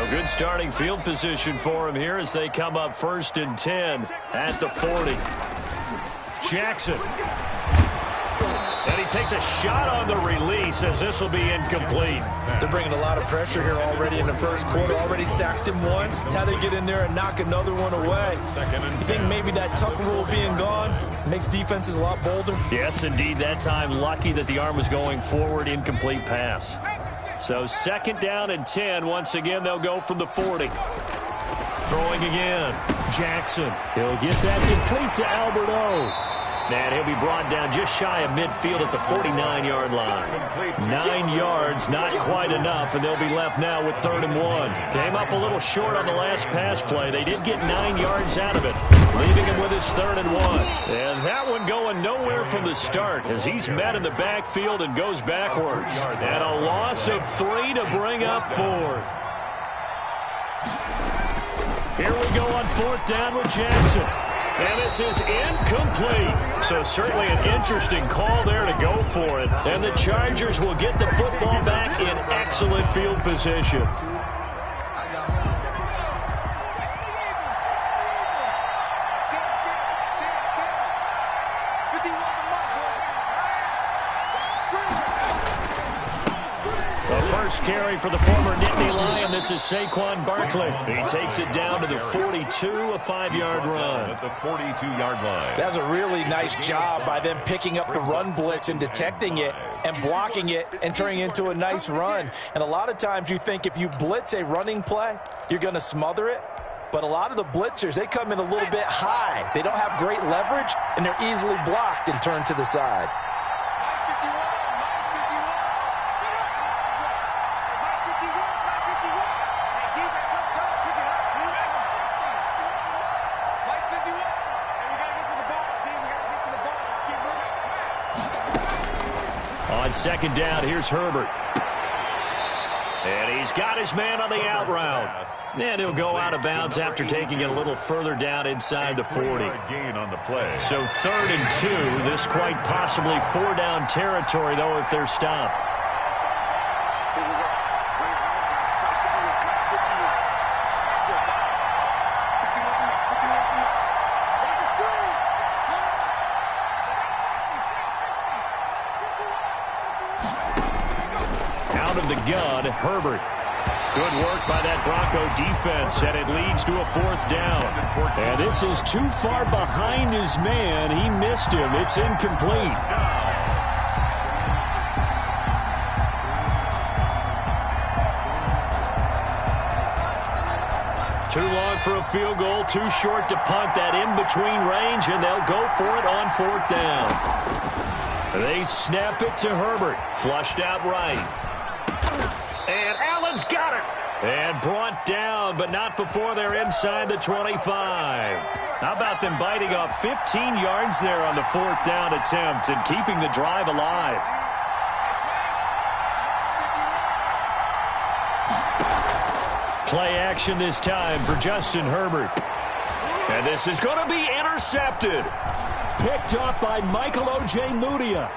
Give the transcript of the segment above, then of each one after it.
So good starting field position for him here as they come up 1st and 10 at the 40. Jackson. And he takes a shot on the release as this will be incomplete. They're bringing a lot of pressure here already in the first quarter. Already sacked him once. Now they get in there and knock another one away. You think maybe that tuck rule being gone makes defenses a lot bolder? Yes, indeed. That time lucky that the arm was going forward. Incomplete pass. So 2nd down and 10. Once again, they'll go from the 40. Throwing again. Jackson. He'll get that complete to Alberto. And he'll be brought down just shy of midfield at the 49-yard line. 9 yards, not quite enough, and they'll be left now with 3rd and 1. Came up a little short on the last pass play. They did get 9 yards out of it, leaving him with his 3rd and 1. And that one going nowhere from the start as he's met in the backfield and goes backwards. And a loss of 3 to bring up 4th. Here we go on 4th down with Jackson. And this is incomplete. So certainly an interesting call there to go for it. And the Chargers will get the football back in excellent field position. Carry for the former Nittany Lion. This is Saquon Barkley. He takes it down to the 42, a 5-yard run. At the 42-yard line. That's a really nice job by them picking up the run blitz and detecting it and blocking it and turning it into a nice run. And a lot of times you think if you blitz a running play, you're going to smother it. But a lot of the blitzers, they come in a little bit high. They don't have great leverage, and they're easily blocked and turned to the side. On 2nd down, here's Herbert. And he's got his man on the out route. And he'll go out of bounds after taking it a little further down inside the 40. So 3rd and 2. This quite possibly 4-down territory, though, if they're stopped. Gun, Herbert. Good work by that Bronco defense, and it leads to a 4th down. And this is too far behind his man. He missed him. It's incomplete. Too long for a field goal, too short to punt that in-between range, and they'll go for it on 4th down. They snap it to Herbert. Flushed out right. And Allen's got it. And brought down, but not before they're inside the 25. How about them biting off 15 yards there on the 4th down attempt and keeping the drive alive? Play action this time for Justin Herbert. And this is going to be intercepted. Picked up by Michael O.J. Mudia.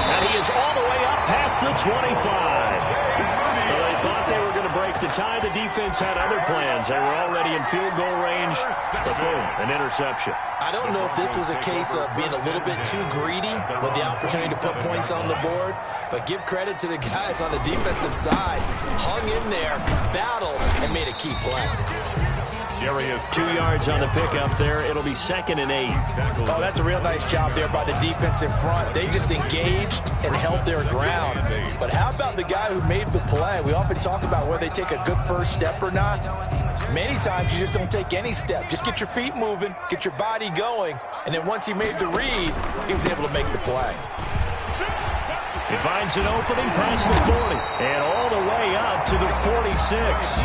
And he is all the way up past the 25. Well, they thought they were going to break the tie. The defense had other plans. They were already in field goal range. But boom, an interception. I don't know if this was a case of being a little bit too greedy with the opportunity to put points on the board, but give credit to the guys on the defensive side. Hung in there, battled, and made a key play. 2 yards on the pickup there. It'll be 2nd and 8. Oh, that's a real nice job there by the defense in front. They just engaged and held their ground. But how about the guy who made the play? We often talk about whether they take a good first step or not. Many times you just don't take any step. Just get your feet moving, get your body going, and then once he made the read, he was able to make the play. He finds an opening past the 40 and all the way up to the 46.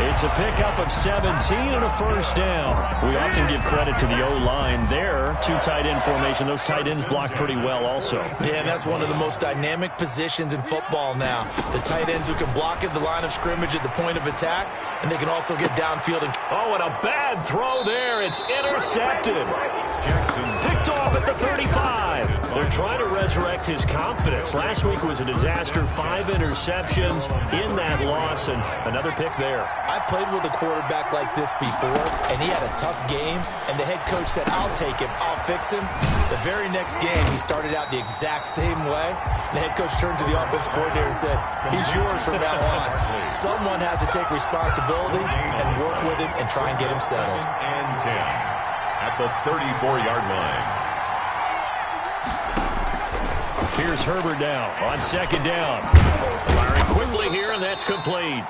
It's a pickup of 17 and a 1st down. We often give credit to the O-line there. 2 tight end formation. Those tight ends block pretty well also. Yeah, that's one of the most dynamic positions in football now. The tight ends who can block at the line of scrimmage at the point of attack, and they can also get downfield. Oh, and a bad throw there. It's intercepted. Jackson picked off off at the 35. They're trying to resurrect his confidence. Last week was a disaster. 5 interceptions in that loss, and another pick there. I played with a quarterback like this before, and he had a tough game, and the head coach said, I'll take him, I'll fix him. The very next game, he started out the exact same way. The head coach turned to the offense coordinator and said, he's yours from now on. Someone has to take responsibility and work with him and try and get him settled. And 10 at the 34-yard line. Here's Herbert now on second down. Firing quickly here, and that's complete.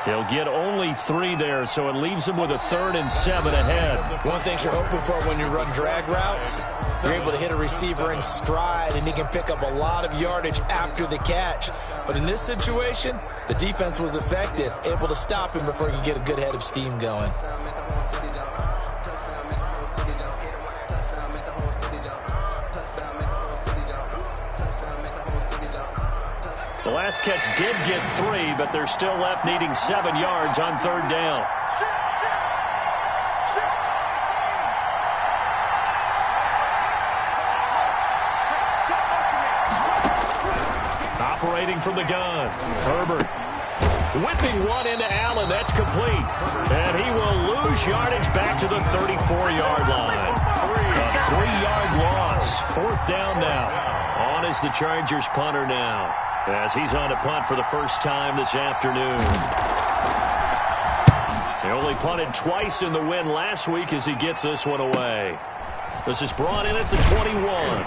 He'll get only 3 there, so it leaves him with a 3rd and 7 ahead. One thing you're hoping for when you run drag routes, you're able to hit a receiver in stride, and he can pick up a lot of yardage after the catch. But in this situation, the defense was effective, able to stop him before he could get a good head of steam going. The last catch did get 3, but they're still left needing 7 yards on 3rd down. Operating from the gun, Herbert. Whipping one into Allen, that's complete. And he will lose yardage back to the 34-yard line. A 3-yard loss, 4th down now. On is the Chargers punter now, as he's on to punt for the first time this afternoon. He only punted twice in the win last week as he gets this one away. This is brought in at the 21.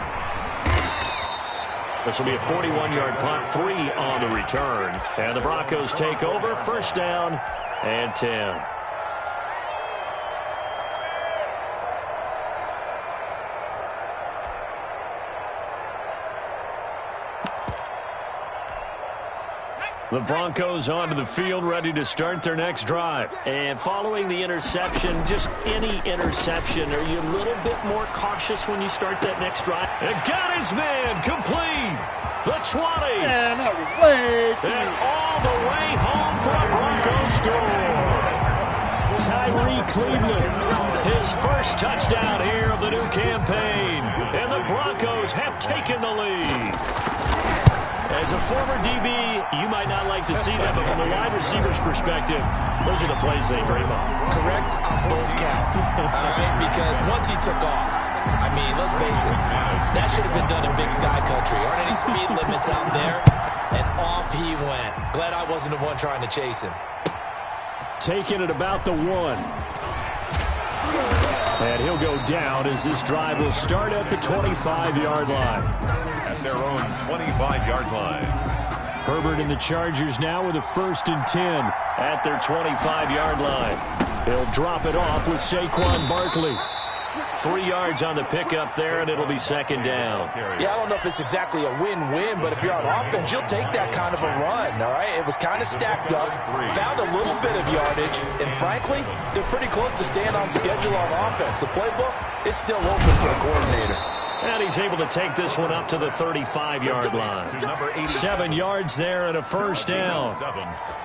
This will be a 41-yard punt, 3 on the return. And the Broncos take over, 1st down and 10. The Broncos onto the field, ready to start their next drive. And following the interception, just any interception, are you a little bit more cautious when you start that next drive? And got his man complete. The 20. And away. And all the way home for a Broncos score. Tyree Cleveland, his first touchdown here of the new campaign. And the Broncos have taken the lead. As a former DB, you might not like to see that, but from a wide receiver's perspective, those are the plays they dream of. Correct on both counts, all right? Because once he took off, I mean, let's face it, that should have been done in Big Sky Country. Aren't any speed limits out there? And off he went. Glad I wasn't the one trying to chase him. Taking it about the 1. And he'll go down as this drive will start at the 25-yard line. At their own 25-yard line. Herbert and the Chargers now with a 1st and 10 at their 25-yard line. He'll drop it off with Saquon Barkley. 3 yards on the pickup there, and it'll be 2nd down. Yeah, I don't know if it's exactly a win-win, but if you're on offense, you'll take that kind of a run, all right? It was kind of stacked up, found a little bit of yardage, and frankly, they're pretty close to staying on schedule on offense. The playbook is still open for the coordinator. And he's able to take this one up to the 35-yard line. 7 yards there and a 1st down.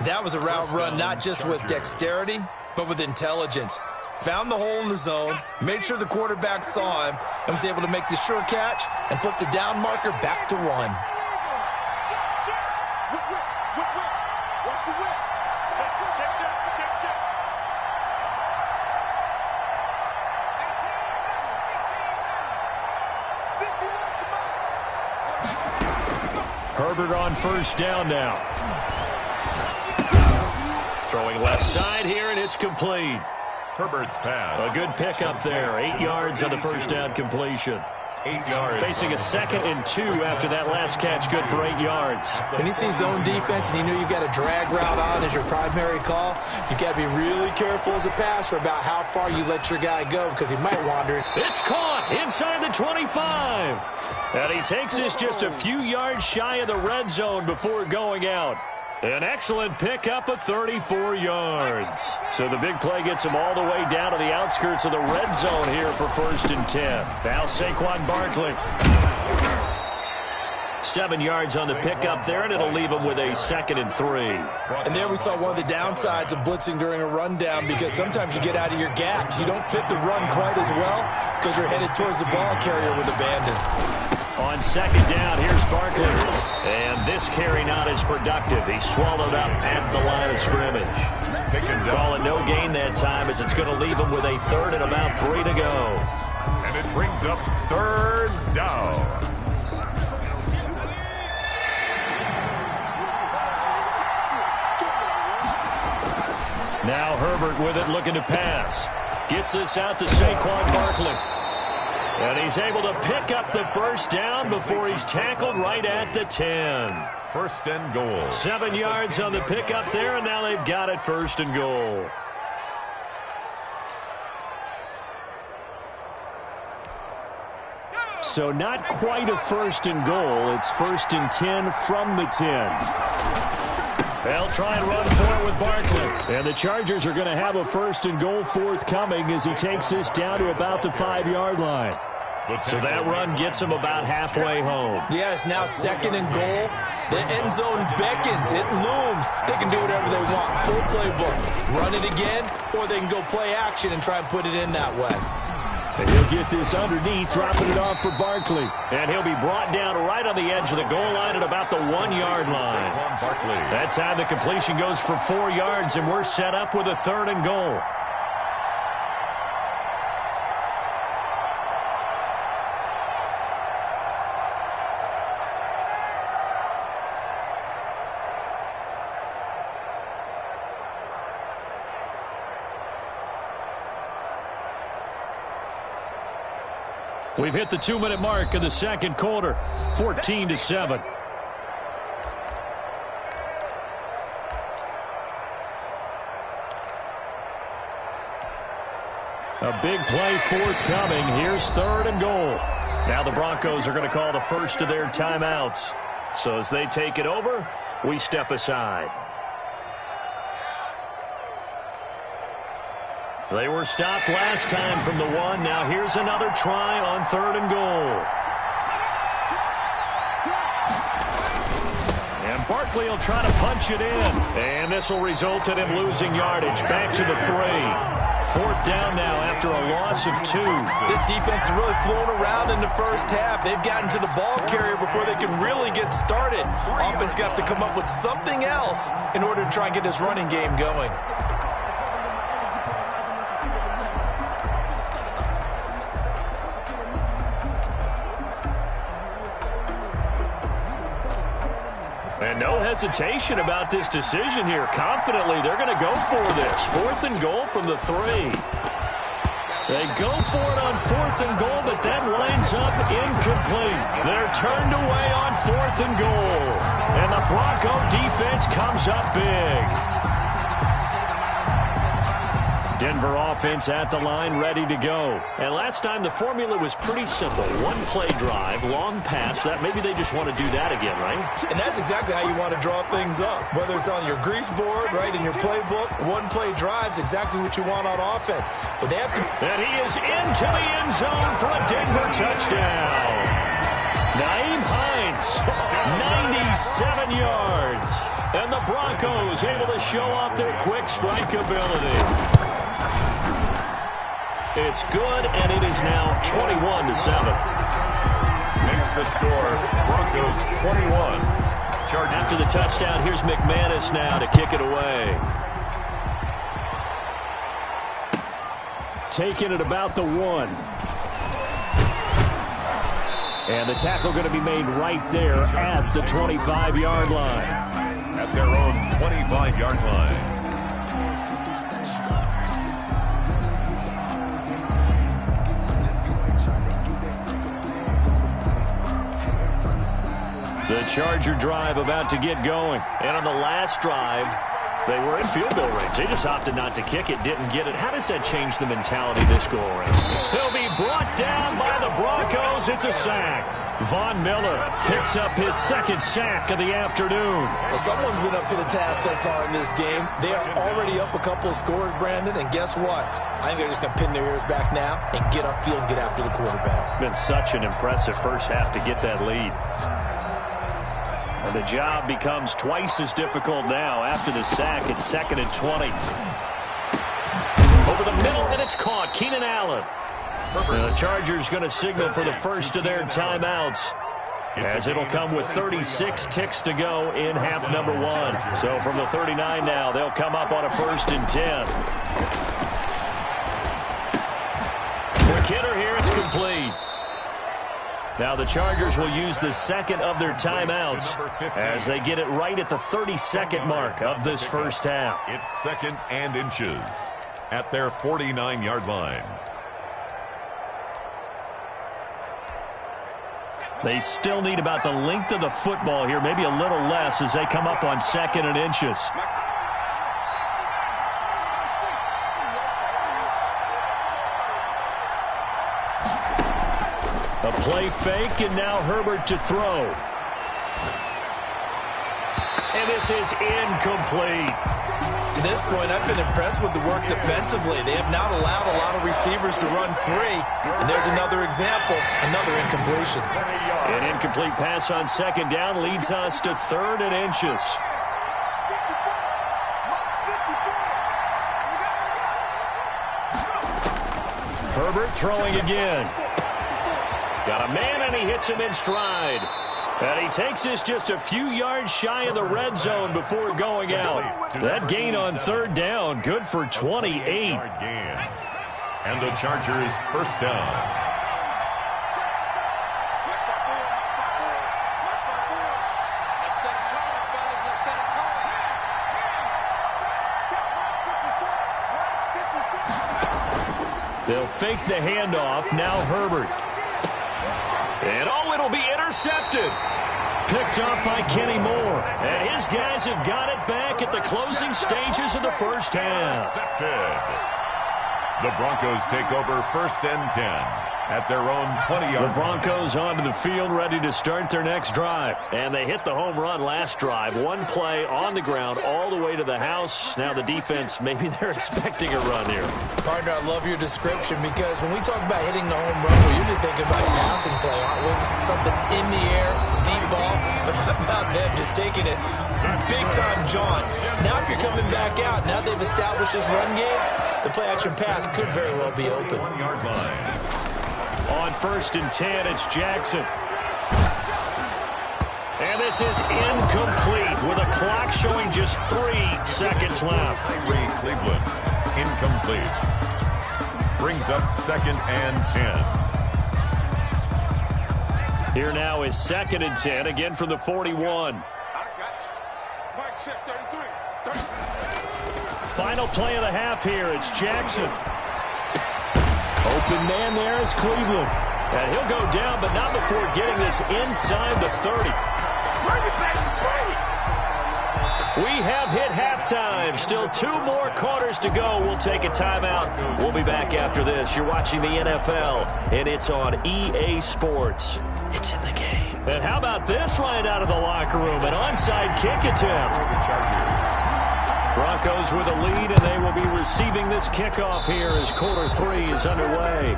That was a route run not just with dexterity, but with intelligence. Found the hole in the zone, made sure the quarterback saw him, and was able to make the sure catch and flip the down marker back to 1. Herbert on 1st down now. Throwing left side here, and it's complete. Herbert's pass. A good pickup there. 8 yards on the 1st down completion. 8 yards. Facing a 2nd and 2 after that last catch, good for 8 yards. When you see zone defense and you know you've got a drag route on as your primary call, you've got to be really careful as a passer about how far you let your guy go because he might wander. It's caught inside the 25. And he takes this just a few yards shy of the red zone before going out. An excellent pickup of 34 yards. So the big play gets him all the way down to the outskirts of the red zone here for 1st and 10. Now Saquon Barkley. 7 yards on the pickup there, and it'll leave him with a 2nd and 3. And there we saw one of the downsides of blitzing during a rundown, because sometimes you get out of your gaps. You don't fit the run quite as well because you're headed towards the ball carrier with abandon. On 2nd down, here's Barkley. And this carry not as productive. He swallowed up at the line of scrimmage. Call it no gain that time, as it's going to leave him with a 3rd and about 3 to go. And it brings up 3rd down. Now Herbert with it, looking to pass. Gets this out to Saquon Barkley. And he's able to pick up the 1st down before he's tackled right at the 10. 1st and goal. 7 yards on the pickup there, and now they've got it 1st and goal. So not quite a 1st and goal. It's 1st and 10 from the 10. They'll try and run for it with Barkley. And the Chargers are going to have a 1st and goal forthcoming as he takes this down to about the 5-yard line. So that run gets him about halfway home. Yeah, it's now 2nd and goal. The end zone beckons. It looms. They can do whatever they want. Full playbook. Run it again, or they can go play action and try and put it in that way. And he'll get this underneath, dropping it off for Barkley. And he'll be brought down right on the edge of the goal line at about the 1-yard line. That time the completion goes for 4 yards, and we're set up with a 3rd and goal. We've hit the 2-minute mark of the 2nd quarter, 14-7. A big play forthcoming. Here's 3rd and goal. Now the Broncos are going to call the first of their timeouts. So as they take it over, we step aside. They were stopped last time from the 1. Now here's another try on 3rd and goal. And Barkley will try to punch it in. And this will result in him losing yardage. Back to the 3. 4th down now after a loss of 2. This defense has really flown around in the first half. They've gotten to the ball carrier before they can really get started. Offense got to come up with something else in order to try and get this running game going. And no hesitation about this decision here. Confidently, they're going to go for this. 4th and goal from the 3. They go for it on 4th and goal, but that winds up incomplete. They're turned away on 4th and goal. And the Bronco defense comes up big. Denver offense at the line, ready to go. And last time the formula was pretty simple. 1-play drive, long pass. That maybe they just want to do that again, right? And that's exactly how you want to draw things up. Whether it's on your grease board, right, in your playbook, 1-play drive's exactly what you want on offense. But they have to. And he is into the end zone for a Denver touchdown. Nyheim Hines, 97 yards. And the Broncos able to show off their quick strike ability. It's good, and it is now 21-7. Makes the score, Broncos 21. Chargers. After the touchdown, here's McManus now to kick it away. Taking it about the 1. And the tackle going to be made right there at the 25-yard line. At their own 25-yard line. The Charger drive about to get going. And on the last drive, they were in field goal range. They just opted not to kick it, didn't get it. How does that change the mentality this go around? He'll be brought down by the Broncos. It's a sack. Von Miller picks up his 2nd sack of the afternoon. Well, someone's been up to the task so far in this game. They are already up a couple of scores, Brandon, and guess what? I think they're just going to pin their ears back now and get upfield and get after the quarterback. Been such an impressive first half to get that lead. And the job becomes twice as difficult now. After the sack, it's 2nd and 20. Over the middle, and it's caught. Keenan Allen. The Chargers going to signal for the first of their timeouts, as it'll come with 36 ticks to go in half number 1. So from the 39 now, they'll come up on a 1st and 10. Quick hitter here, it's complete. Now the Chargers will use the second of their timeouts as they get it right at the 32nd mark of this first half. It's 2nd and inches at their 49-yard line. They still need about the length of the football here, maybe a little less, as they come up on 2nd and inches. A play fake, and now Herbert to throw. And this is incomplete. To this point, I've been impressed with the work defensively. They have not allowed a lot of receivers to run free. And there's another example, another incompletion. An incomplete pass on 2nd down leads us to 3rd and inches. Herbert throwing again. Got a man, and he hits him in stride. And he takes this just a few yards shy of the red zone before going out. That gain on 3rd down, good for 28. And the Chargers first down. They'll fake the handoff. Now Herbert. And it'll be intercepted. Picked up by Kenny Moore. And his guys have got it back at the closing stages of the first half. The Broncos take over 1st and 10 at their own 20-yard line. The Broncos onto the field, ready to start their next drive. And they hit the home run last drive. One play on the ground all the way to the house. Now the defense, maybe they're expecting a run here. Partner, I love your description, because when we talk about hitting the home run, we're usually thinking about a passing play, aren't we? Something in the air, deep ball. But how about them just taking it big-time jaunt? Now if you're coming back out, now they've established this run game, the play-action pass could very well be open. 1-yard line. On 1st and 10, it's Jackson. And this is incomplete with a clock showing just 3 seconds left. Ray Cleveland, incomplete. Brings up 2nd and 10. Here now is 2nd and 10, again from the 41. Final play of the half here. It's Jackson. Open man there is Cleveland. And he'll go down, but not before getting this inside the 30. We have hit halftime. Still 2 more quarters to go. We'll take a timeout. We'll be back after this. You're watching the NFL, and it's on EA Sports. It's in the game. And how about this right out of the locker room? An onside kick attempt. Broncos with a lead, and they will be receiving this kickoff here as quarter 3 is underway.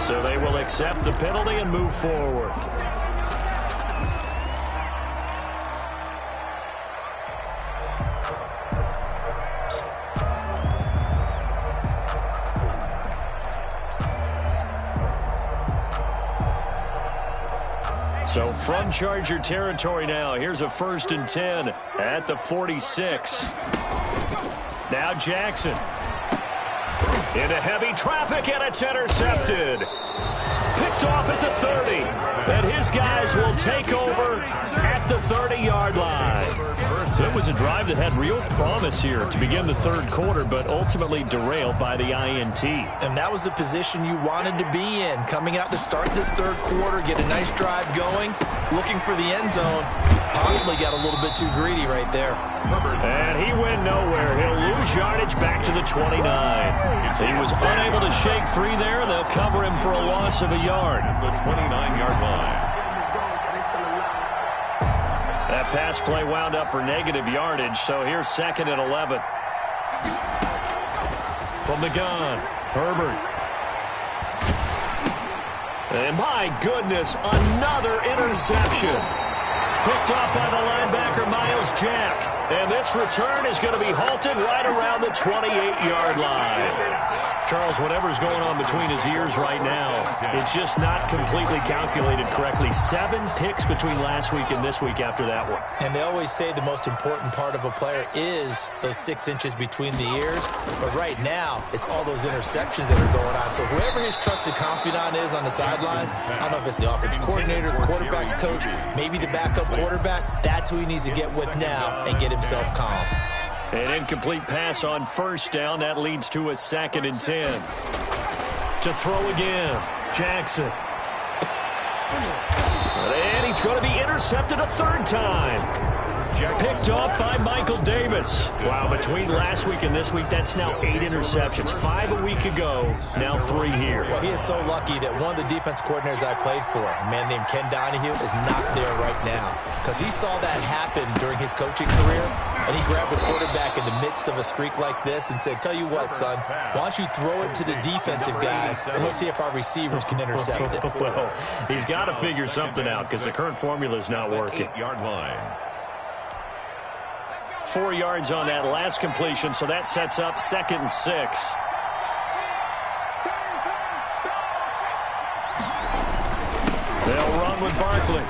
So they will accept the penalty and move forward. So from Charger territory now, here's a 1st and 10 at the 46. Now Jackson. Into heavy traffic, and it's intercepted. Picked off at the 30. And his guys will take over at the 30-yard line. So it was a drive that had real promise here to begin the 3rd quarter, but ultimately derailed by the INT. And that was the position you wanted to be in. Coming out to start this 3rd quarter, get a nice drive going, looking for the end zone. Possibly got a little bit too greedy right there. And he went nowhere. He'll lose yardage back to the 29. He was unable to shake free there, and they'll cover him for a loss of a yard. The 29-yard line. That pass play wound up for negative yardage, so here's 2nd and 11. From the gun, Herbert. And my goodness, another interception. Picked off by the linebacker, Miles Jack. And this return is going to be halted right around the 28-yard line. Charles, whatever's going on between his ears right now, it's just not completely calculated correctly. 7 picks between last week and this week after that one. And they always say the most important part of a player is those 6 inches between the ears. But right now, it's all those interceptions that are going on. So whoever his trusted confidant is on the sidelines, I don't know if it's the offensive coordinator, the quarterback's coach, maybe the backup quarterback, that's who he needs to get with now and get himself calm. An incomplete pass on first down. That leads to a 2nd and 10. To throw again, Jackson. And he's going to be intercepted a 3rd time. Picked off by Michael Davis. Wow, between last week and this week, that's now 8 interceptions. 5 a week ago, now 3 here. Well, he is so lucky that one of the defense coordinators I played for, a man named Ken Donahue, is not there right now. Because he saw that happen during his coaching career, and he grabbed a quarterback in the midst of a streak like this and said, tell you what, son, why don't you throw it to the defensive guys, and let's see if our receivers can intercept it. Well, he's got to figure something out because the current formula is not working. 8-yard line. 4 yards on that last completion, so that sets up 2nd and 6. They'll run with Barkley.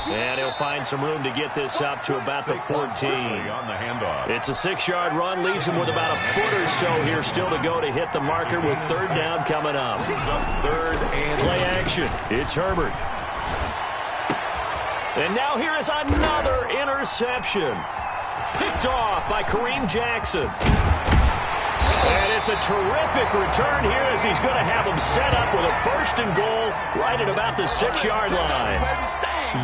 And he'll find some room to get this up to about the 14. On the handoff. It's a 6-yard run, leaves him with about a foot or so here still to go to hit the marker with 3rd down coming up. 3rd and play action. It's Herbert. And now here is another interception. Picked off by Kareem Jackson. And it's a terrific return here as he's going to have him set up with a 1st and goal right at about the 6-yard line.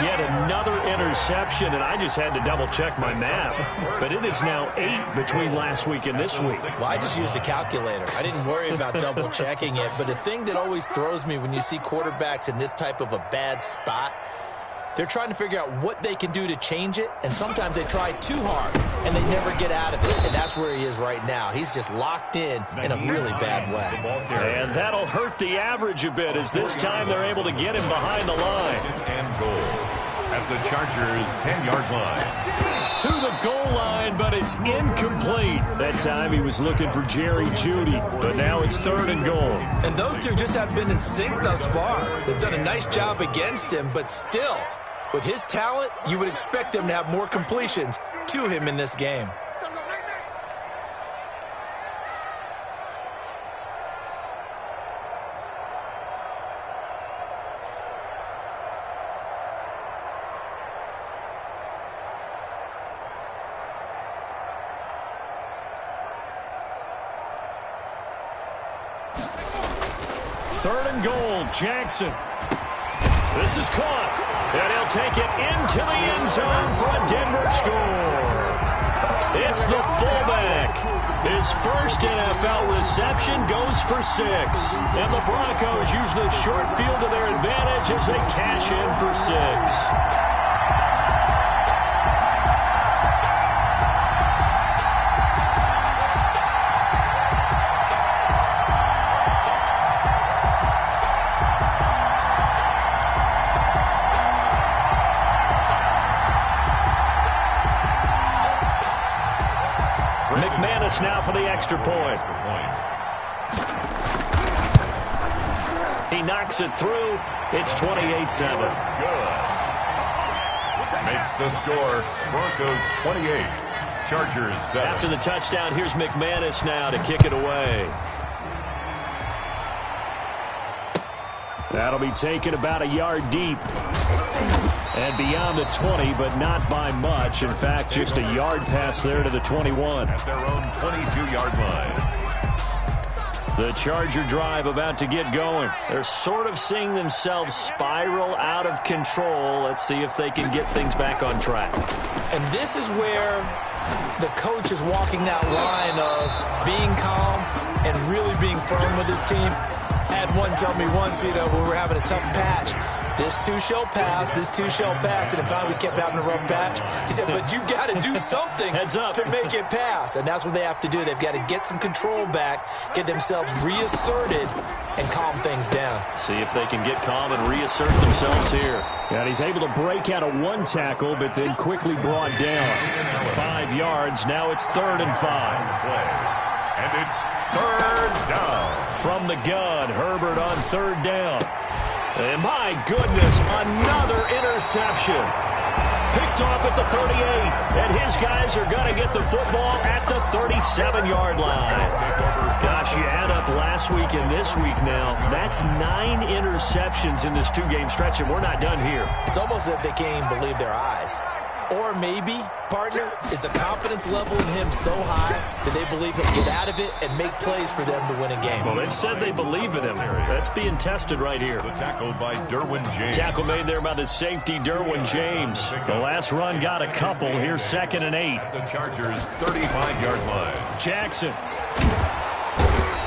Yet another interception, and I just had to double-check my math. But it is now 8 between last week and this week. Well, I just used a calculator. I didn't worry about double-checking it. But the thing that always throws me when you see quarterbacks in this type of a bad spot, they're trying to figure out what they can do to change it, and sometimes they try too hard, and they never get out of it, and that's where he is right now. He's just locked in a really bad way. And that'll hurt the average a bit as this time they're able to get him behind the line. And goal at the Chargers' 10-yard line. To the goal line, but it's incomplete. That time he was looking for Jerry Jeudy, but now it's 3rd and goal. And those two just have been in sync thus far. They've done a nice job against him, but still, with his talent, you would expect them to have more completions to him in this game. Third and goal, Jackson. This is caught, and he'll take it into the end zone for a Denver score. It's the fullback. His first NFL reception goes for 6. And the Broncos use the short field to their advantage as they cash in for 6. McManus now for the extra point. He knocks it through. It's 28-7. Good. Makes the score Broncos 28, Chargers 7. After the touchdown, here's McManus now to kick it away. That'll be taken about a yard deep. And beyond the 20, but not by much. In fact, just a yard pass there to the 21. At their own 22-yard line. The Charger drive about to get going. They're sort of seeing themselves spiral out of control. Let's see if they can get things back on track. And this is where the coach is walking that line of being calm and really being firm with his team. I had one tell me once, when we were having a tough patch, This too shall pass, this too shall pass. And finally we kept having a rough patch. He said, but you got to do something to make it pass. And that's what they have to do. They've got to get some control back, get themselves reasserted, and calm things down. See if they can get calm and reassert themselves here. And he's able to break out of one tackle, but then quickly brought down. 5 yards. Now it's 3rd and 5. And it's 3rd down. From the gun, Herbert on 3rd down. And my goodness, another interception. Picked off at the 38, and his guys are going to get the football at the 37-yard line. Gosh, you add up last week and this week now, that's 9 interceptions in this 2-game stretch, and we're not done here. It's almost as if they can't even believe their eyes. Or maybe, partner, is the confidence level in him so high that they believe he'll get out of it and make plays for them to win a game. Well, they've said they believe in him. That's being tested right here. The tackle by Derwin James. Tackle made there by the safety, Derwin James. The last run got a couple. Here's 2nd and 8. The Chargers' 35-yard line. Jackson.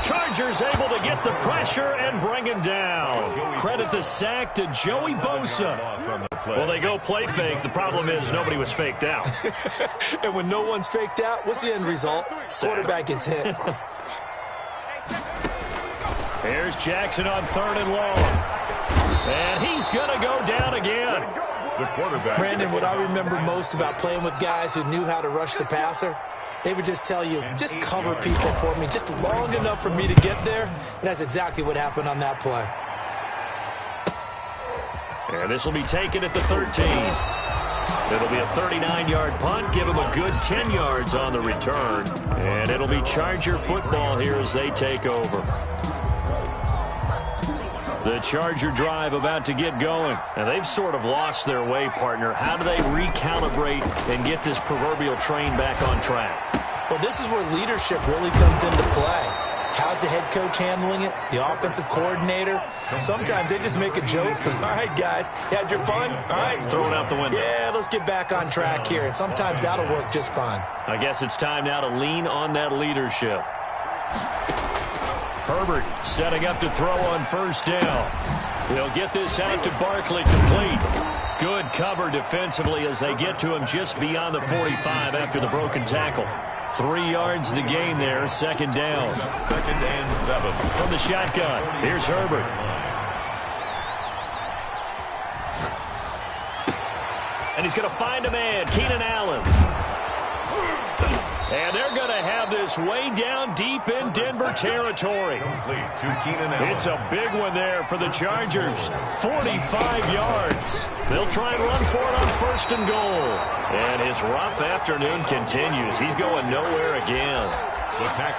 Chargers able to get the pressure and bring him down. Credit the sack to Joey Bosa. Well, they go play fake. The problem is nobody was faked out. And when no one's faked out, what's the end result? Quarterback gets hit. Here's Jackson on 3rd and long. And he's going to go down again. The quarterback. Brandon, what I remember most about playing with guys who knew how to rush the passer, they would just tell you, just cover people for me, just long enough for me to get there. And that's exactly what happened on that play. And this will be taken at the 13. It'll be a 39-yard punt. Give him a good 10 yards on the return. And it'll be Charger football here as they take over. The Charger drive about to get going. And they've sort of lost their way, partner. How do they recalibrate and get this proverbial train back on track? Well, this is where leadership really comes into play. How's the head coach handling it? The offensive coordinator? Sometimes they just make a joke. All right, guys, you had your fun? All right. Throw it out the window. Yeah, let's get back on track here. And sometimes that'll work just fine. I guess it's time now to lean on that leadership. Herbert setting up to throw on 1st down. They'll get this out to Barkley, complete. Good cover defensively as they get to him just beyond the 45 after the broken tackle. 3 yards the gain there, 2nd down. 2nd and 7. From the shotgun, here's Herbert. And he's going to find a man, Keenan Allen. And they're going to have this way down deep in Denver territory. It's a big one there for the Chargers. 45 yards. They'll try and run for it on 1st and goal. And his rough afternoon continues. He's going nowhere again.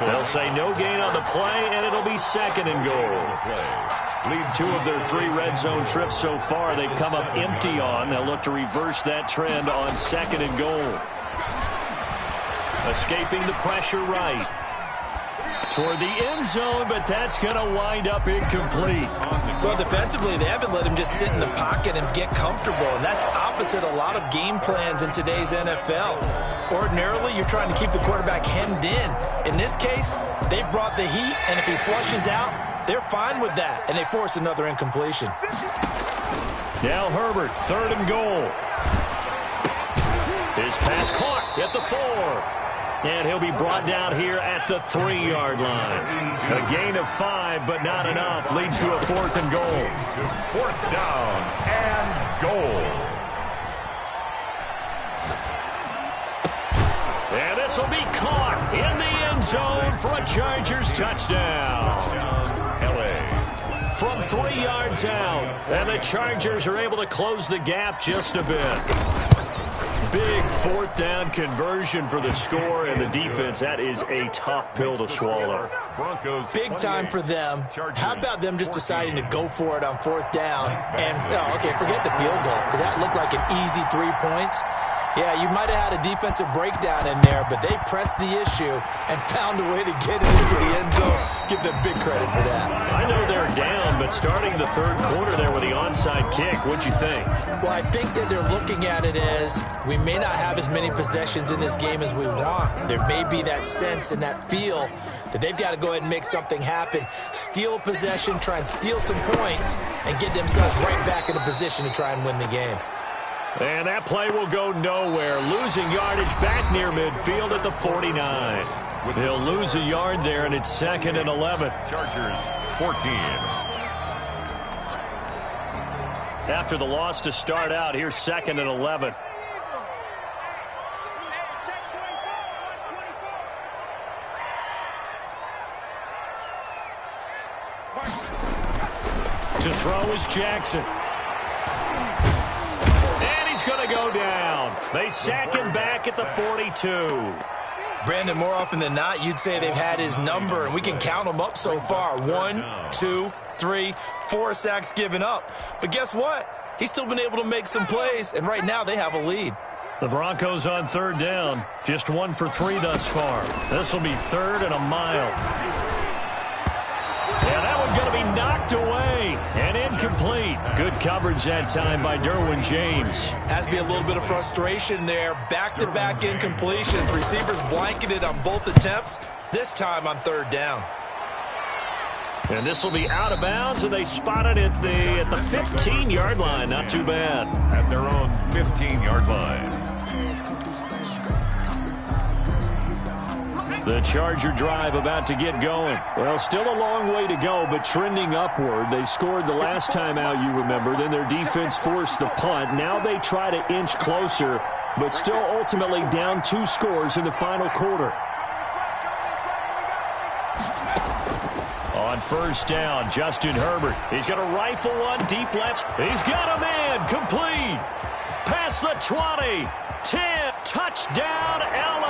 They'll say no gain on the play, and it'll be 2nd and goal. Lead 2 of their 3 red zone trips so far. They've come up empty on. They'll look to reverse that trend on 2nd and goal. Escaping the pressure right. Toward the end zone, but that's going to wind up incomplete. Well, defensively, they haven't let him just sit in the pocket and get comfortable, and that's opposite a lot of game plans in today's NFL. Ordinarily, you're trying to keep the quarterback hemmed in. In this case, they brought the heat, and if he flushes out, they're fine with that, and they force another incompletion. Now Herbert, 3rd and goal. His pass caught at the 4. And he'll be brought down here at the 3-yard line. A gain of 5, but not enough. Leads to a 4th and goal. 4th down and goal. And this will be caught in the end zone for a Chargers touchdown. LA. From 3 yards out. And the Chargers are able to close the gap just a bit. Big 4th down conversion for the score and the defense. That is a tough pill to swallow. Big time for them. How about them just deciding to go for it on 4th down? And, forget the field goal, because that looked like an easy 3 points. Yeah, you might have had a defensive breakdown in there, but they pressed the issue and found a way to get it into the end zone. Give them big credit for that. I know they're down, but starting the 3rd quarter there with the onside kick, what'd you think? Well, I think that they're looking at it as we may not have as many possessions in this game as we want. There may be that sense and that feel that they've got to go ahead and make something happen, steal possession, try and steal some points, and get themselves right back in a position to try and win the game. And that play will go nowhere. Losing yardage back near midfield at the 49. He'll lose a yard there, and it's 2nd and 11. Chargers 14. After the loss to start out, here's 2nd and 11. To throw is Jackson. And he's going to go down. They sack him back at the 42. Brandon, more often than not, you'd say they've had his number, and we can count them up so far. 1, 2, 3, 4 sacks given up. But guess what? He's still been able to make some plays, and right now they have a lead. The Broncos on 3rd down. Just 1 for 3 thus far. This will be 3rd and a mile. Yeah, that one's going to be knocked away and incomplete. Good coverage that time by Derwin James. Has to be a little bit of frustration there. Back-to-back incompletions. Receivers blanketed on both attempts, this time on 3rd down. And this will be out of bounds, and they spot it at the 15-yard line. Not too bad. At their own 15-yard line. The Charger drive about to get going. Well, still a long way to go, but trending upward. They scored the last time out, you remember. Then their defense forced the punt. Now they try to inch closer, but still ultimately down 2 scores in the final quarter. On 1st down, Justin Herbert. He's going to rifle one deep left. He's got a man. Complete. Past the 20. 10. Touchdown, L.A.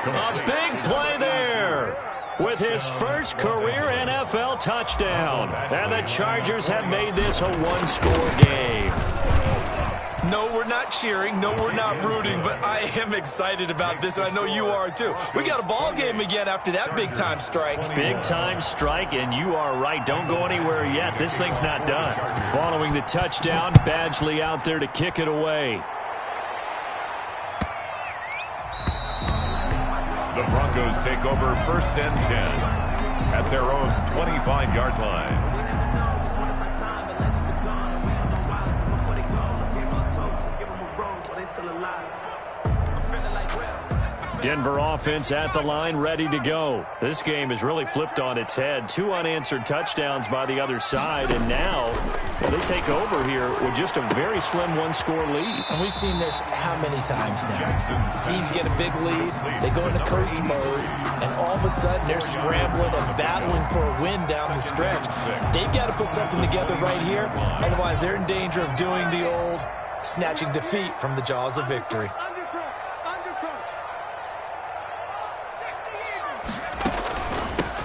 A big play there with his first career NFL touchdown. And the Chargers have made this a 1-score game. No, we're not cheering. No, we're not rooting. But I am excited about this, and I know you are too. We got a ball game again after that big-time strike. Big-time strike, and you are right. Don't go anywhere yet. This thing's not done. Following the touchdown, Badgley out there to kick it away. The Broncos take over 1st and 10 at their own 25-yard line. Denver offense at the line, ready to go. This game has really flipped on its head. 2 unanswered touchdowns by the other side, and now they take over here with just a very slim 1-score lead. And we've seen this how many times now? Teams get a big lead, they go into coast mode, and all of a sudden they're scrambling and battling for a win down the stretch. They've got to put something together right here, otherwise they're in danger of doing the old snatching defeat from the jaws of victory.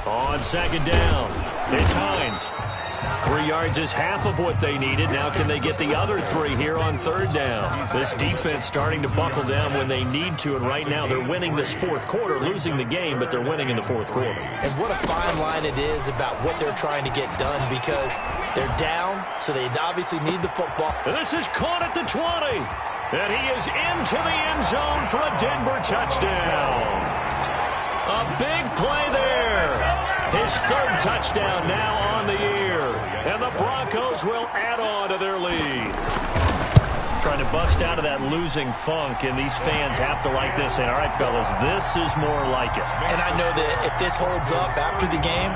On 2nd down, it's Hines. 3 yards is half of what they needed. Now can they get the other 3 here on 3rd down? This defense starting to buckle down when they need to, and right now they're winning this 4th quarter, losing the game, but they're winning in the 4th quarter. And what a fine line it is about what they're trying to get done, because they're down, so they obviously need the football. And this is caught at the 20, and he is into the end zone for a Denver touchdown. A big play there. His 3rd touchdown now on the year. And the Broncos will add on to their lead. Trying to bust out of that losing funk, and these fans have to like this. And all right, fellas, this is more like it. And I know that if this holds up after the game,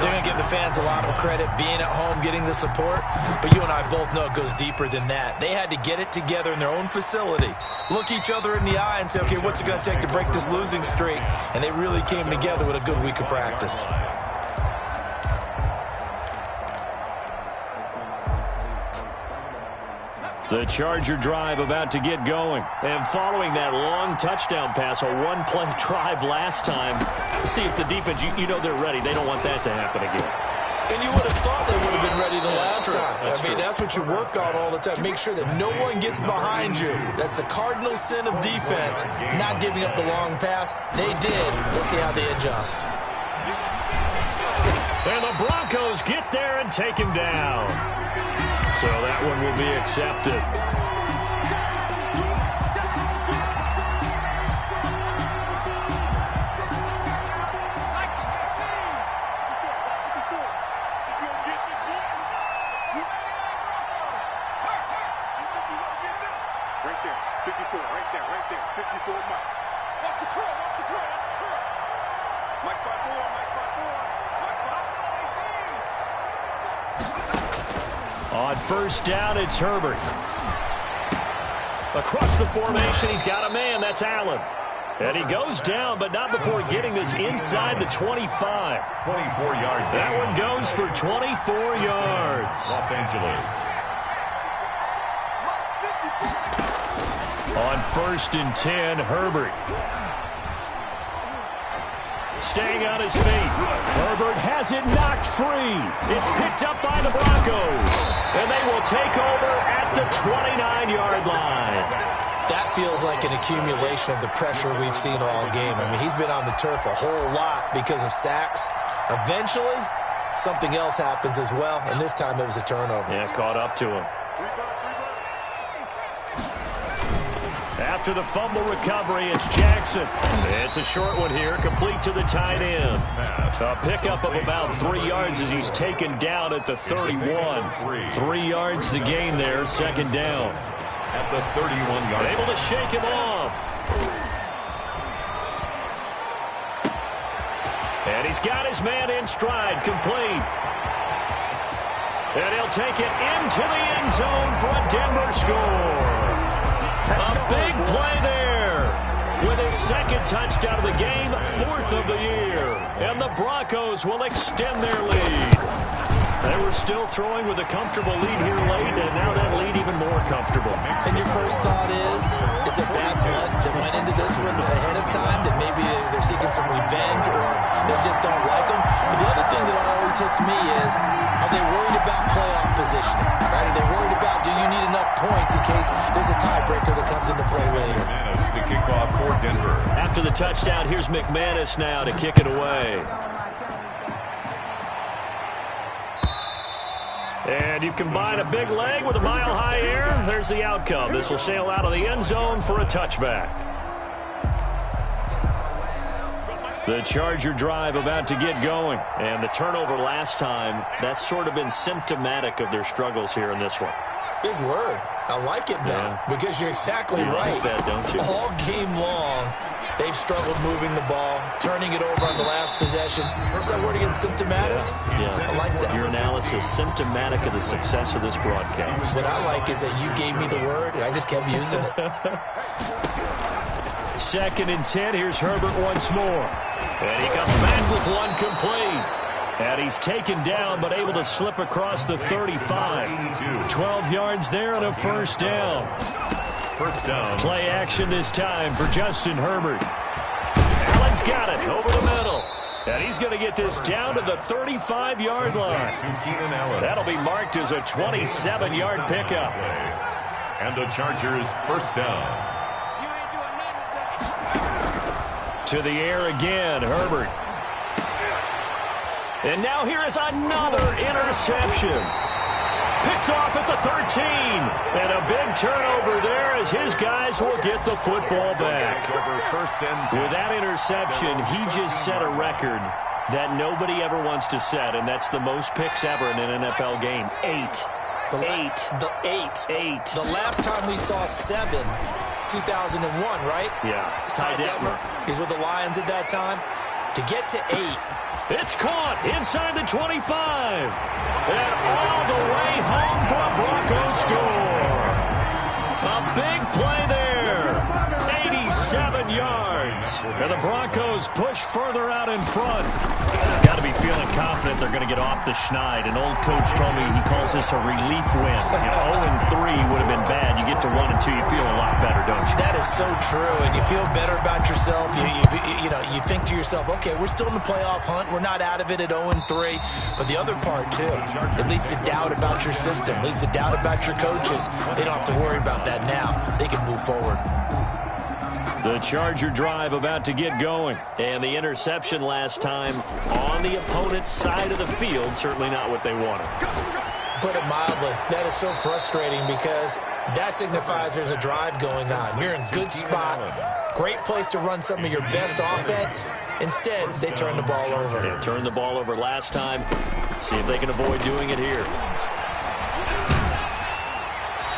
they're going to give the fans a lot of credit, being at home, getting the support. But you and I both know it goes deeper than that. They had to get it together in their own facility, look each other in the eye and say, okay, what's it going to take to break this losing streak? And they really came together with a good week of practice. The Charger drive about to get going. And following that long touchdown pass, a 1-play drive last time, see if the defense, you know they're ready. They don't want that to happen again. And you would have thought they would have been ready the last time. That's what you work on all the time. Make sure that no one gets behind you. That's the cardinal sin of defense, not giving up the long pass. They did. Let's see how they adjust. And the Broncos get there and take him down. So that one will be accepted. On first down, it's Herbert. Across the formation, he's got a man. That's Allen. And he goes down, but not before getting this inside the 25. 24-yard. That one goes for 24 yards. Los Angeles. On first and 10, Herbert. Staying on his feet. Herbert has it knocked free. It's picked up by the Broncos. And they will take over at the 29-yard line. That feels like an accumulation of the pressure we've seen all game. I mean, he's been on the turf a whole lot because of sacks. Eventually, something else happens as well, and this time it was a turnover. Yeah, caught up to him. After the fumble recovery, it's Jackson. It's a short one here, complete to the tight end. A pickup of about 3 yards as he's taken down at the 31. 3 yards to gain there, second down. At the 31-yard. Able to shake him off. And he's got his man in stride, complete. And he'll take it into the end zone for a Denver score. A big play there with his second touchdown of the game, 4th of the year. And the Broncos will extend their lead. They were still throwing with a comfortable lead here late, and now that lead even more comfortable. And your first thought is it bad blood that went into this one ahead of time, that maybe they're seeking some revenge or they just don't like them? But the other thing that always hits me is, are they worried about playoff positioning? Right? Are they worried about, do you need enough points in case there's a tiebreaker that comes into play later? McManus to kick off for Denver. After the touchdown, here's McManus now to kick it away. And you combine a big leg with a mile-high air, there's the outcome. This will sail out of the end zone for a touchback. The Charger drive about to get going. And the turnover last time, that's sort of been symptomatic of their struggles here in this one. Big word. I like it, though, because you're exactly right. Like that, don't you? All game long, they've struggled moving the ball, turning it over on the last possession. What's that word again? Symptomatic? Yeah. I like that. Your analysis, symptomatic of the success of this broadcast. What I like is that you gave me the word, and I just kept using it. 2nd and 10, here's Herbert once more. And he comes back with one complete. And he's taken down, but able to slip across the 35. 12 yards there and a first down. First down. Play action this time for Justin Herbert. Allen's got it over the middle. And he's going to get this down to the 35-yard line. That'll be marked as a 27-yard pickup. And the Chargers first down. To the air again, Herbert. And now here is another interception. Picked off at the 13. And a big turnover there as his guys will get the football back. With that interception, he just set a record that nobody ever wants to set, and that's the most picks ever in an NFL game. 8. The last time we saw 7, 2001, right? Yeah. Ty Detmer. He's with the Lions at that time. To get to 8. It's caught inside the 25. And all the way home for a Broncos score. A big play there. 87 yards. And the Broncos push further out in front. Got to be feeling confident they're going to get off the schneid. An old coach told me he calls this a relief win. 0-3 would have been bad. You get to 1-2, you feel a lot better, don't you? That is so true, and you feel better about yourself. You think to yourself, okay, we're still in the playoff hunt. We're not out of it at 0-3. But the other part, too, it leads to doubt about your system. It leads to doubt about your coaches. They don't have to worry about that now. They can move forward. The Charger drive about to get going. And the interception last time on the opponent's side of the field, certainly not what they wanted. Put it mildly, that is so frustrating because that signifies there's a drive going on. You're in a good spot, great place to run some of your best offense. Instead, they turn the ball over. They turned the ball over last time. See if they can avoid doing it here.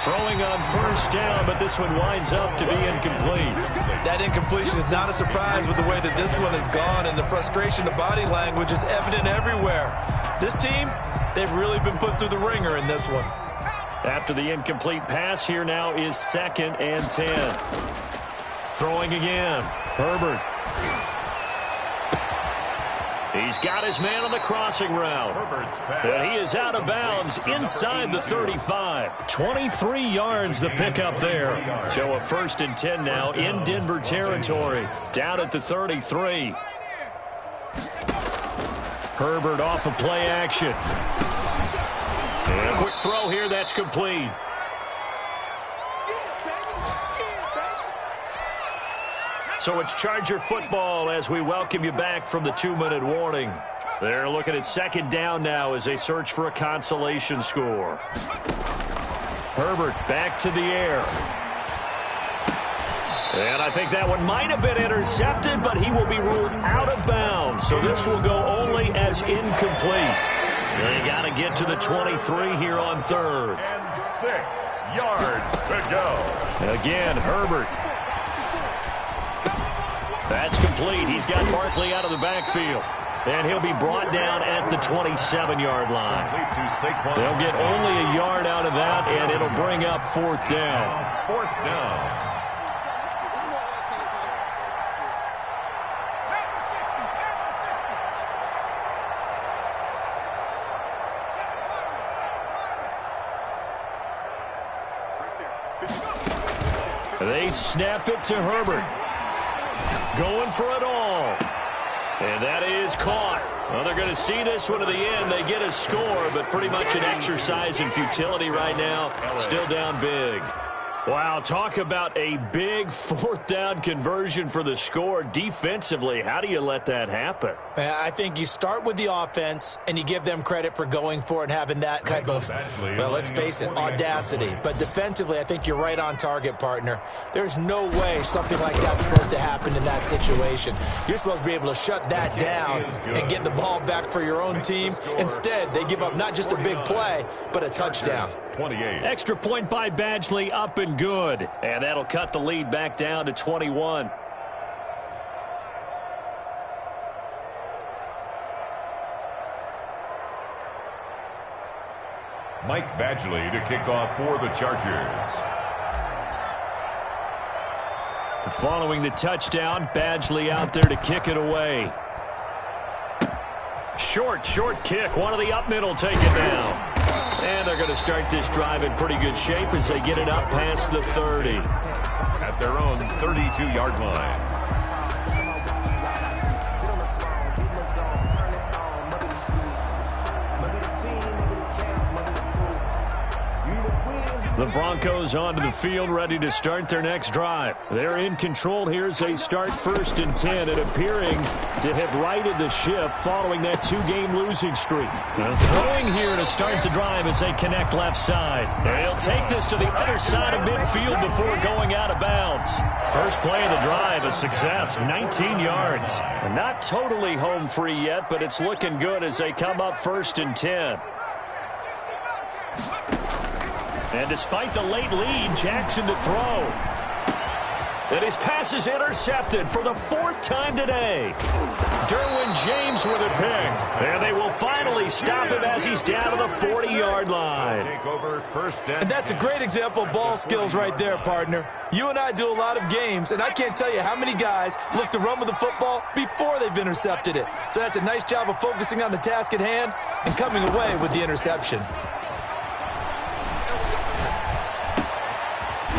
Throwing on first down, but this one winds up to be incomplete. That incompletion is not a surprise with the way that this one has gone, and the frustration of body language is evident everywhere. This team, they've really been put through the ringer in this one. After the incomplete pass, here now is 2nd and 10. Throwing again. Herbert. He's got his man on the crossing route. And he is out of bounds inside the 35. 23 yards the pickup there. So a 1st and 10 now in Denver territory. Down at the 33. Herbert off of play action. And a quick throw here that's complete. So it's Charger football as we welcome you back from the 2-minute warning. They're looking at 2nd down now as they search for a consolation score. Herbert back to the air. And I think that one might have been intercepted, but he will be ruled out of bounds. So this will go only as incomplete. They got to get to the 23 here on 3rd. And 6 yards to go. Again, Herbert. That's complete. He's got Barkley out of the backfield. And he'll be brought down at the 27-yard line. They'll get only a yard out of that, and it'll bring up 4th down. 4th down. They snap it to Herbert. Going for it all. And that is caught. Well, they're going to see this one to the end. They get a score, but pretty much an exercise in futility right now. Still down big. Wow, talk about a big 4th down conversion for the score. Defensively, how do you let that happen? I think you start with the offense, and you give them credit for going for it and having that type of, well, let's face it, audacity. But defensively, I think you're right on target, partner. There's no way something like that's supposed to happen in that situation. You're supposed to be able to shut that down and get the ball back for your own team. Instead, they give up not just a big play, but a touchdown. 28. Extra point by Badgley, up and good. And that'll cut the lead back down to 21. Mike Badgley to kick off for the Chargers. Following the touchdown, Badgley out there to kick it away. Short kick. One of the up middle take it down. And they're going to start this drive in pretty good shape as they get it up past the 30. At their own 32-yard line. The Broncos onto the field, ready to start their next drive. They're in control here as they start 1st and 10, and appearing to have righted the ship following that 2-game losing streak. Throwing here to start the drive as they connect left side. They'll take this to the other side of midfield before going out of bounds. First play of the drive, a success, 19 yards. And not totally home free yet, but it's looking good as they come up 1st and 10. And despite the late lead, Jackson to throw. And his pass is intercepted for the 4th time today. Derwin James with a pick. And they will finally stop him as he's down to the 40-yard line. Take over 1st And that's a great example of ball skills right there, partner. You and I do a lot of games, and I can't tell you how many guys look to run with the football before they've intercepted it. So that's a nice job of focusing on the task at hand and coming away with the interception.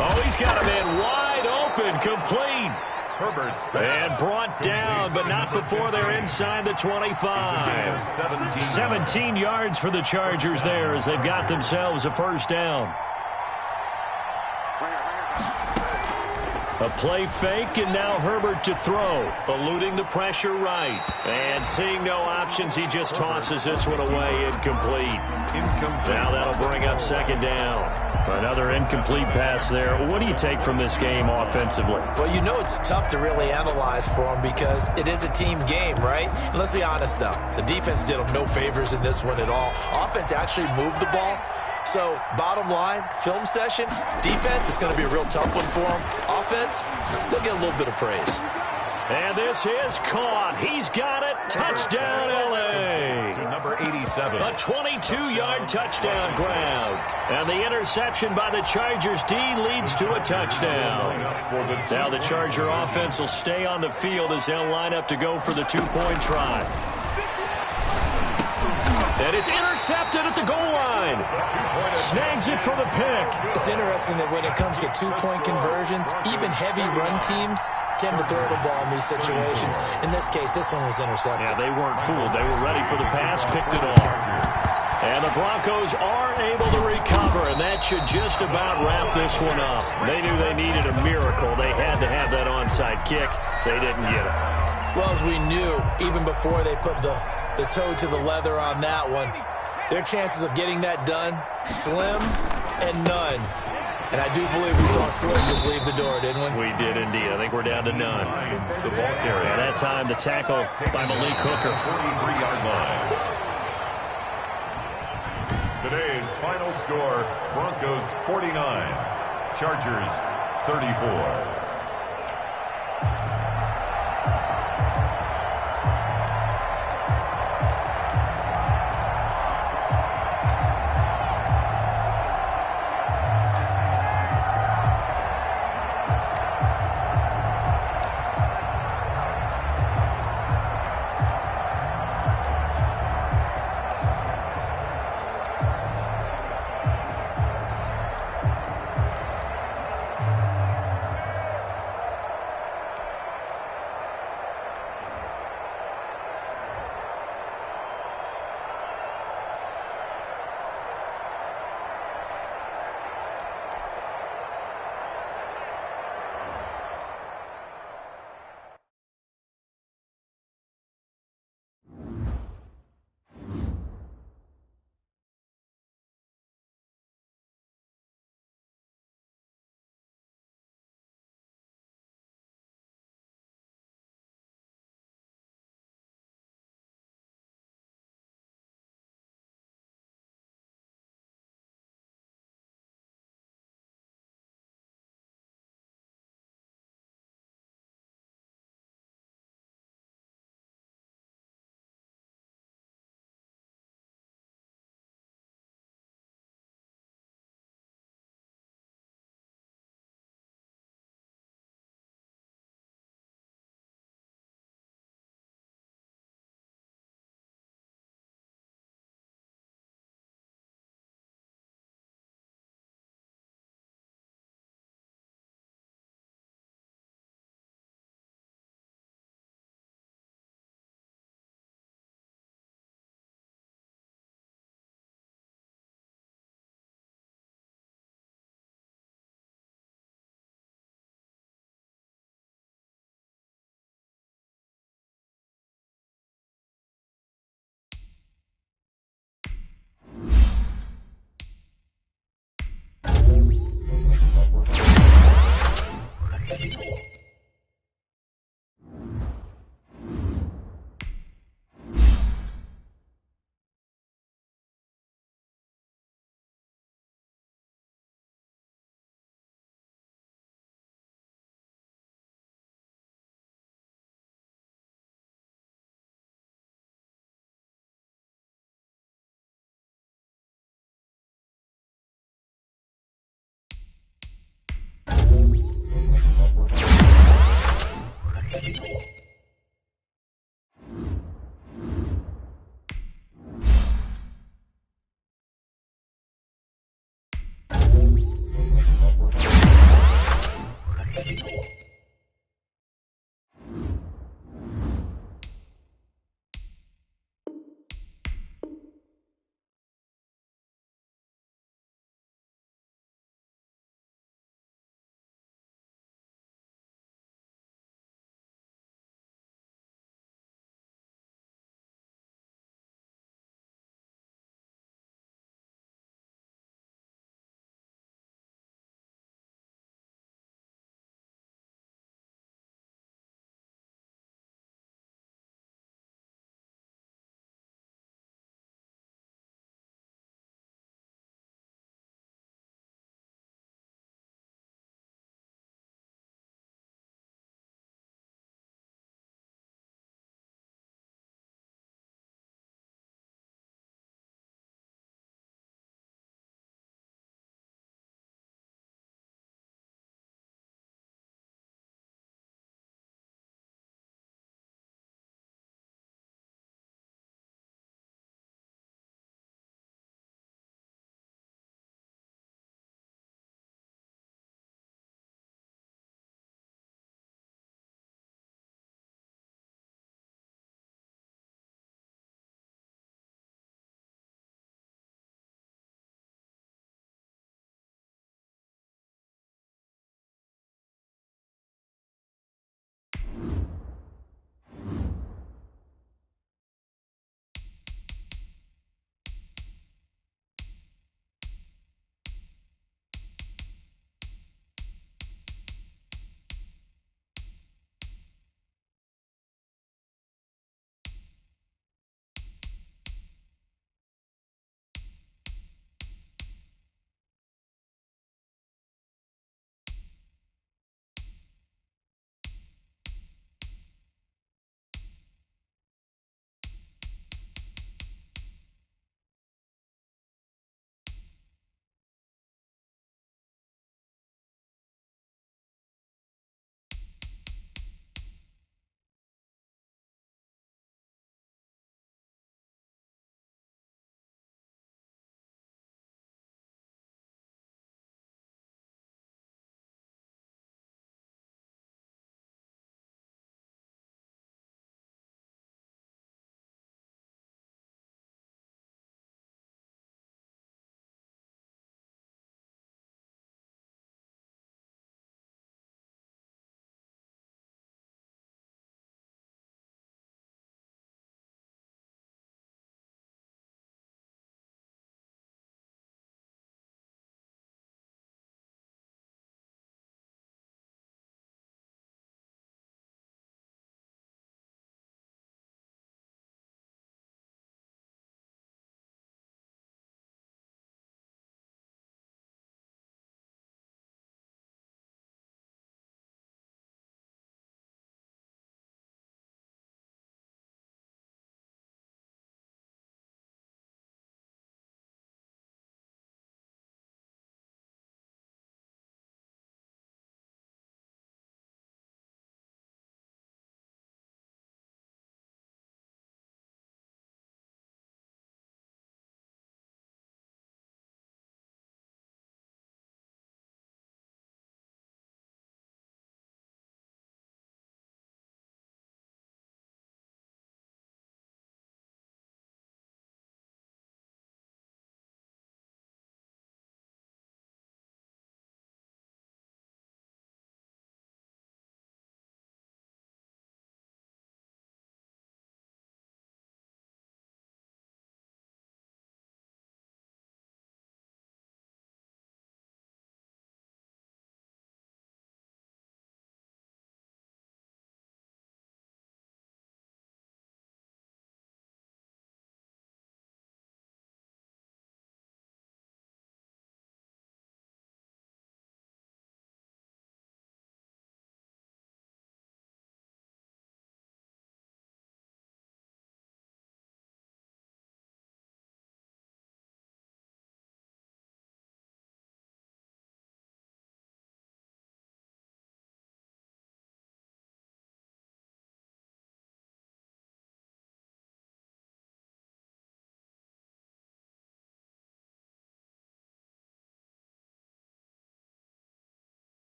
Oh, he's got a man wide open, complete. Herbert's And brought down, but not before they're inside the 25. 17 yards for the Chargers there as they've got themselves a 1st down. A play fake, and now Herbert to throw, eluding the pressure right. And seeing no options, he just tosses this one away, incomplete. Now that'll bring up 2nd down. Another incomplete pass there. What do you take from this game offensively? Well, you know it's tough to really analyze for them because it is a team game, right? And let's be honest, though. The defense did them no favors in this one at all. Offense actually moved the ball. So, bottom line, film session, defense is going to be a real tough one for them. Offense, they'll get a little bit of praise. And this is caught. He's got it. Touchdown, L.A. To number 86, 7. A 22-yard touchdown grab. And the interception by the Chargers D leads to a touchdown. Now the Charger offense will stay on the field as they'll line up to go for the two-point try. And it's intercepted at the goal line. Snags it for the pick. It's interesting that when it comes to two-point conversions, even heavy run teams tend to throw the ball in these situations. In this case, this one was intercepted. Yeah, they weren't fooled. They were ready for the pass, picked it off. And the Broncos are able to recover, and that should just about wrap this one up. They knew they needed a miracle. They had to have that onside kick. They didn't get it. Well, as we knew, even before they put the toe to the leather on that one, their chances of getting that done, slim and none. And I do believe we saw Slim just leave the door, didn't we? We did indeed. I think we're down to none. The ball carrier. At that time, the tackle by Malik Hooker. 43-yard line. Today's final score, Broncos 49, Chargers 34.